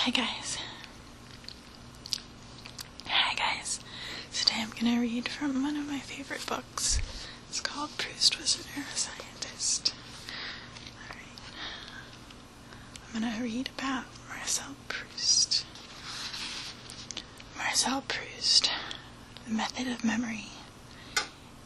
Hi guys. Today I'm going to read from one of my favorite books. It's called Proust Was a Neuroscientist. Alright. I'm going to read about Marcel Proust. Marcel Proust, The Method of Memory.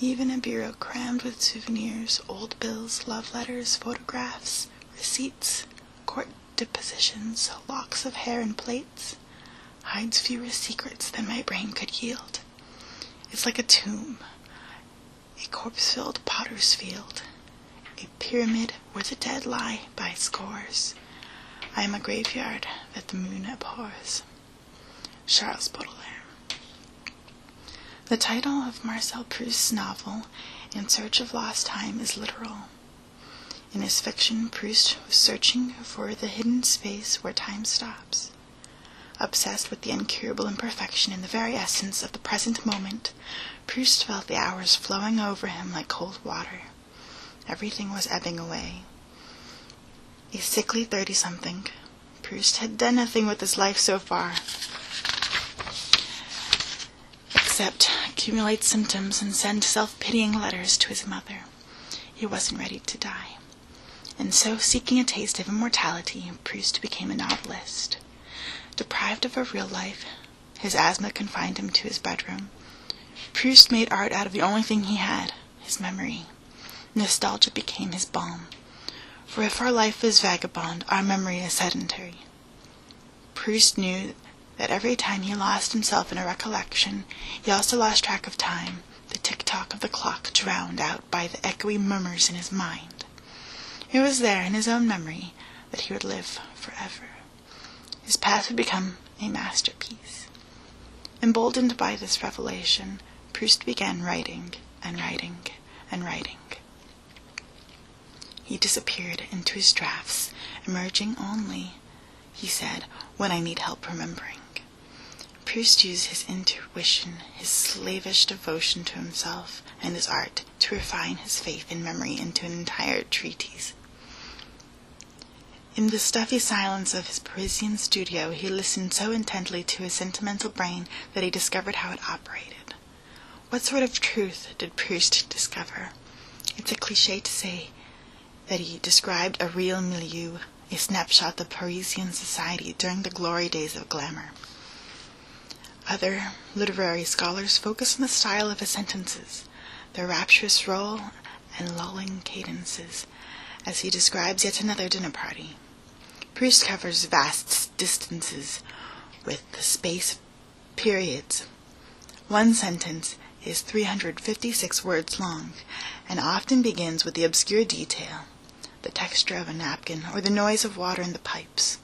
Even a bureau crammed with souvenirs, old bills, love letters, photographs, receipts, court depositions, locks of hair and plates, hides fewer secrets than my brain could yield. It's like a tomb, a corpse-filled potter's field, a pyramid where the dead lie by scores. I am a graveyard that the moon abhors. Charles Baudelaire. The title of Marcel Proust's novel, In Search of Lost Time, is literal. In his fiction, Proust was searching for the hidden space where time stops. Obsessed with the incurable imperfection in the very essence of the present moment, Proust felt the hours flowing over him like cold water. Everything was ebbing away. A sickly 30-something, Proust had done nothing with his life so far, except accumulate symptoms and send self-pitying letters to his mother. He wasn't ready to die. And so, seeking a taste of immortality, Proust became a novelist. Deprived of a real life, his asthma confined him to his bedroom. Proust made art out of the only thing he had, his memory. Nostalgia became his balm. For if our life is vagabond, our memory is sedentary. Proust knew that every time he lost himself in a recollection, he also lost track of time, the tick-tock of the clock drowned out by the echoey murmurs in his mind. It was there, in his own memory, that he would live forever. His past would become a masterpiece. Emboldened by this revelation, Proust began writing and writing and writing. He disappeared into his drafts, emerging only, he said, when I need help remembering. Proust used his intuition, his slavish devotion to himself, and his art to refine his faith in memory into an entire treatise. In the stuffy silence of his Parisian studio, he listened so intently to his sentimental brain that he discovered how it operated. What sort of truth did Proust discover? It's a cliché to say that he described a real milieu, a snapshot of Parisian society during the glory days of glamour. Other literary scholars focus on the style of his sentences, their rapturous roll and lulling cadences, as he describes yet another dinner party. Proust covers vast distances with the space periods. One sentence is 356 words long, and often begins with the obscure detail, the texture of a napkin or the noise of water in the pipes,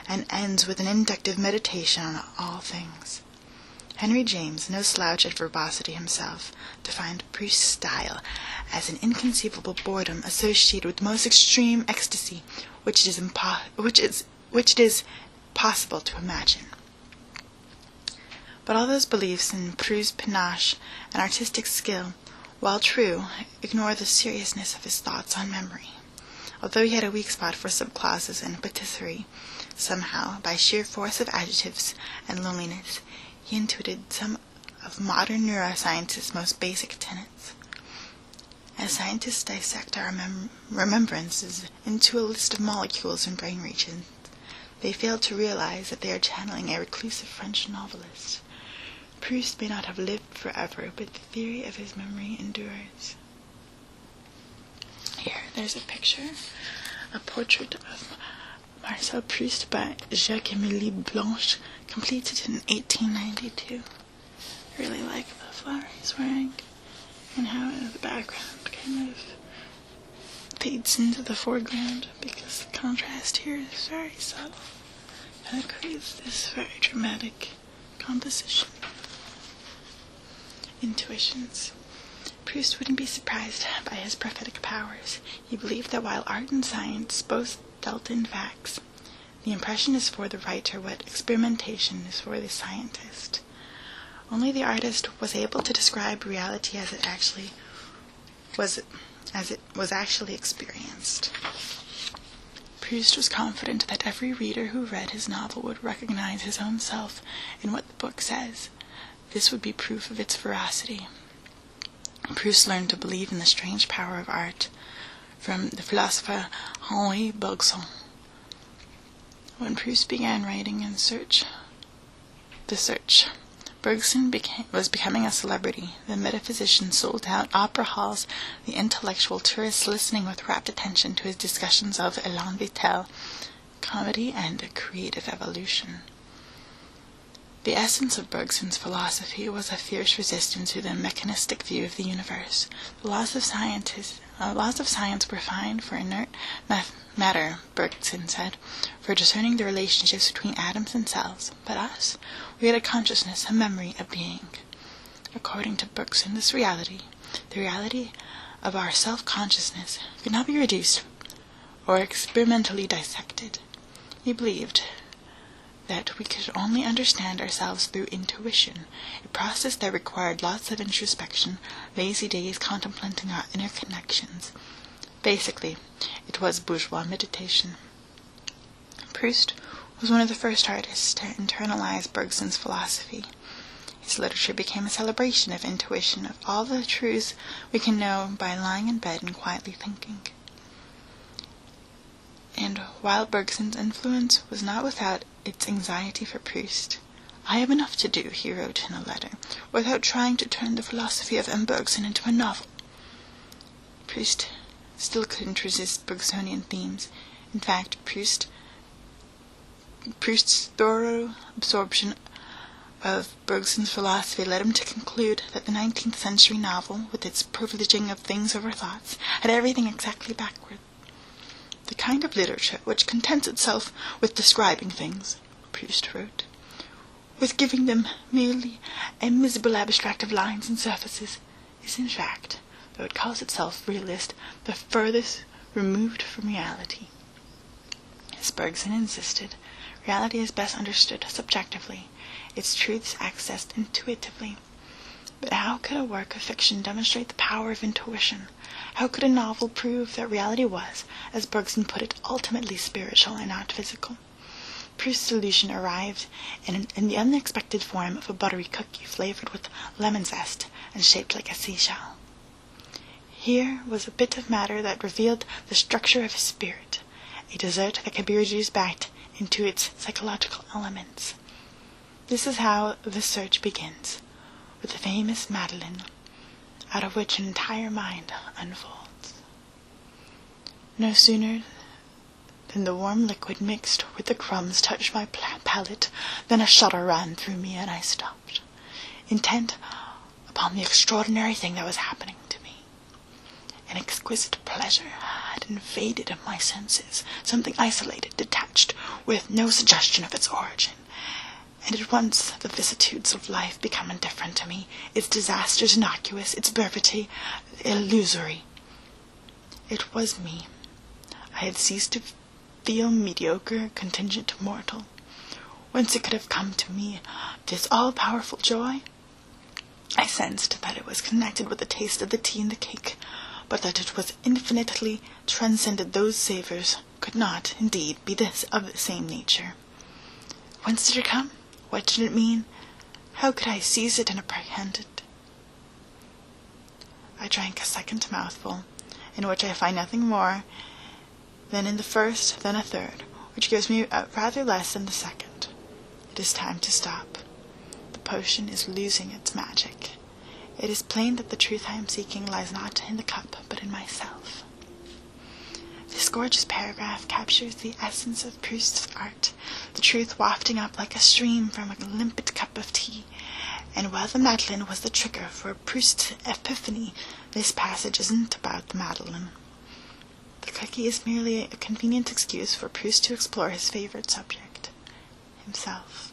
and ends with an inductive meditation on all things. Henry James, no slouch at verbosity himself, defined Proust's style as an inconceivable boredom associated with the most extreme ecstasy which it is possible to imagine. But all those beliefs in Proust's panache and artistic skill, while true, ignore the seriousness of his thoughts on memory. Although he had a weak spot for subclauses and patisserie, somehow, by sheer force of adjectives and loneliness, he intuited some of modern neuroscience's most basic tenets. As scientists dissect our remembrances into a list of molecules and brain regions, they fail to realize that they are channeling a reclusive French novelist. Proust may not have lived forever, but the theory of his memory endures. Here, there's a picture, a portrait of Marcel Proust by Jacques-Émile Blanche, completed in 1892. I really like the flower he's wearing, and how the background kind of fades into the foreground, because the contrast here is very subtle, and it creates this very dramatic composition. Intuitions. Proust wouldn't be surprised by his prophetic powers. He believed that while art and science both dealt in facts, the impression is for the writer what experimentation is for the scientist. Only the artist was able to describe reality as it was actually experienced. Proust was confident that every reader who read his novel would recognize his own self in what the book says. This would be proof of its veracity. Proust learned to believe in the strange power of art from the philosopher Henri Bergson. When Proust began writing The Search, Bergson was becoming a celebrity. The metaphysician sold out opera halls, the intellectual tourists listening with rapt attention to his discussions of élan vital, comedy, and creative evolution. The essence of Bergson's philosophy was a fierce resistance to the mechanistic view of the universe. The laws of science were fine for inert matter, Bergson said, for discerning the relationships between atoms and cells. But us, we had a consciousness, a memory, a being. According to Bergson, this reality, the reality of our self-consciousness, could not be reduced or experimentally dissected. He believed that we could only understand ourselves through intuition, a process that required lots of introspection, lazy days contemplating our inner connections. Basically, it was bourgeois meditation. Proust was one of the first artists to internalize Bergson's philosophy. His literature became a celebration of intuition, of all the truths we can know by lying in bed and quietly thinking. And while Bergson's influence was not without its anxiety for Proust, "I have enough to do," he wrote in a letter, "without trying to turn the philosophy of M. Bergson into a novel." Proust still couldn't resist Bergsonian themes. In fact, Proust's thorough absorption of Bergson's philosophy led him to conclude that the 19th century novel, with its privileging of things over thoughts, had everything exactly backward. "The kind of literature which contents itself with describing things," Proust wrote, "with giving them merely a miserable abstract of lines and surfaces, is in fact, though it calls itself realist, the furthest removed from reality." As Bergson insisted, reality is best understood subjectively, its truths accessed intuitively. But how could a work of fiction demonstrate the power of intuition? How could a novel prove that reality was, as Bergson put it, ultimately spiritual and not physical? Proust's solution arrived in the unexpected form of a buttery cookie flavored with lemon zest and shaped like a seashell. Here was a bit of matter that revealed the structure of his spirit, a dessert that could be reduced back into its psychological elements. This is how The Search begins, with the famous Madeleine, out of which an entire mind unfolds. No sooner than the warm liquid mixed with the crumbs touched my palate than a shudder ran through me, and I stopped, intent upon the extraordinary thing that was happening to me. An exquisite pleasure had invaded my senses, something isolated, detached, with no suggestion of its origin. And at once the vicissitudes of life become indifferent to me, its disasters innocuous, its brevity illusory. It was me. I had ceased to feel mediocre, contingent mortal. Whence it could have come to me, this all-powerful joy? I sensed that it was connected with the taste of the tea and the cake, but that it was infinitely transcended those savours, could not, indeed, be of the same nature. Whence did it come? What did it mean? How could I seize it and apprehend it? I drank a second mouthful, in which I find nothing more than in the first, then a third, which gives me rather less than the second. It is time to stop. The potion is losing its magic. It is plain that the truth I am seeking lies not in the cup, but in myself. This gorgeous paragraph captures the essence of Proust's art, the truth wafting up like a stream from a limpid cup of tea. And while the Madeleine was the trigger for Proust's epiphany, this passage isn't about the Madeleine. The cookie is merely a convenient excuse for Proust to explore his favorite subject, himself.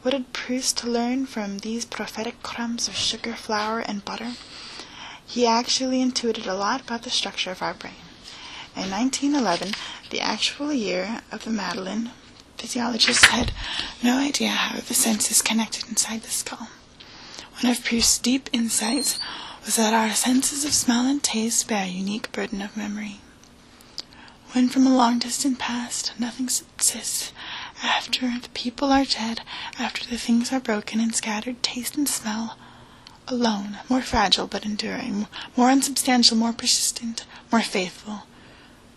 What did Proust learn from these prophetic crumbs of sugar, flour, and butter? He actually intuited a lot about the structure of our brain. In 1911, the actual year of the Madeleine, physiologists had no idea how the senses connected inside the skull. One of Proust's deep insights was that our senses of smell and taste bear a unique burden of memory. when from a long distant past nothing subsists, after the people are dead, after the things are broken and scattered, taste and smell, alone, more fragile but enduring, more unsubstantial, more persistent, more faithful,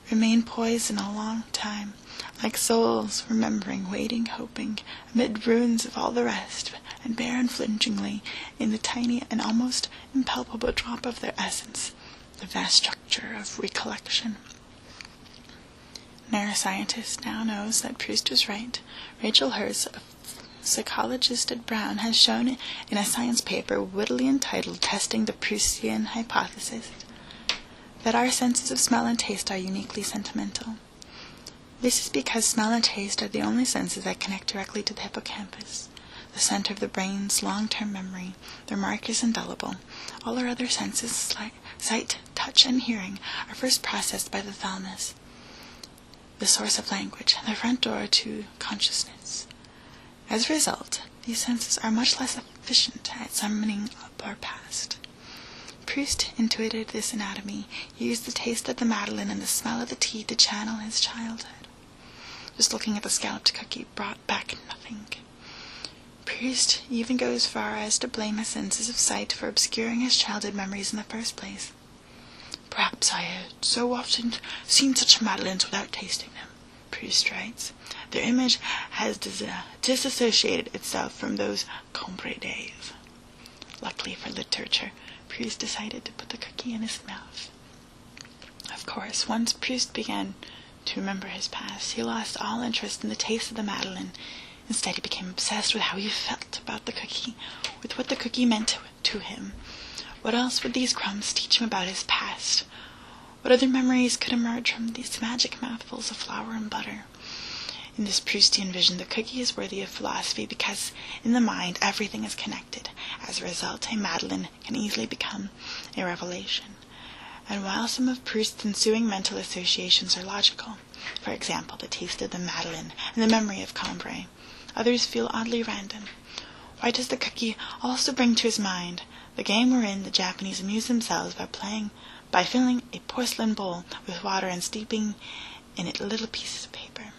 remain poised in a long time, like souls remembering, waiting, hoping, amid ruins of all the rest, and bear unflinchingly, in the tiny and almost impalpable drop of their essence, the vast structure of recollection. Neuroscientist now knows that Proust was right. Rachel Herz, a psychologist at Brown, has shown in a science paper wittily entitled Testing the Proustian Hypothesis that our senses of smell and taste are uniquely sentimental. This is because smell and taste are the only senses that connect directly to the hippocampus, the center of the brain's long-term memory. Their mark is indelible. All our other senses, sight, touch, and hearing, are first processed by the thalamus, the source of language, the front door to consciousness. As a result, these senses are much less efficient at summoning up our past. Proust intuited this anatomy. He used the taste of the madeleine and the smell of the tea to channel his childhood. Just looking at the scalloped cookie brought back nothing. Proust even goes far as to blame his senses of sight for obscuring his childhood memories in the first place. "Perhaps I had so often seen such madeleines without tasting them," Proust writes. "Their image has disassociated itself from those combre days." Luckily for literature, Proust decided to put the cookie in his mouth. Of course, once Proust began to remember his past, he lost all interest in the taste of the madeleine. Instead, he became obsessed with how he felt about the cookie, with what the cookie meant to him. What else would these crumbs teach him about his past? What other memories could emerge from these magic mouthfuls of flour and butter? In this Proustian vision, the cookie is worthy of philosophy because in the mind everything is connected. As a result, a madeleine can easily become a revelation. And while some of Proust's ensuing mental associations are logical, for example, the taste of the madeleine and the memory of Cambrai, others feel oddly random. Why does the cookie also bring to his mind the game wherein the Japanese amuse themselves by filling a porcelain bowl with water and steeping in it little pieces of paper?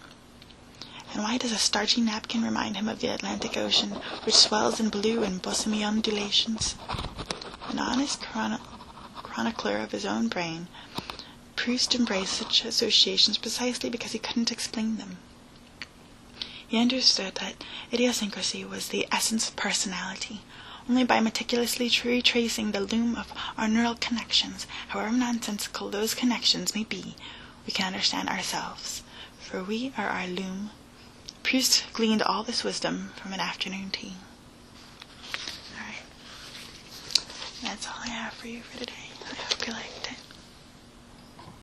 And why does a starchy napkin remind him of the Atlantic Ocean, which swells in blue and bosomy undulations? An honest chronicler of his own brain, Proust embraced such associations precisely because he couldn't explain them. He understood that idiosyncrasy was the essence of personality. Only by meticulously retracing the loom of our neural connections, however nonsensical those connections may be, we can understand ourselves, for we are our loom. Proust gleaned all this wisdom from an afternoon tea. Alright, that's all I have for you for today.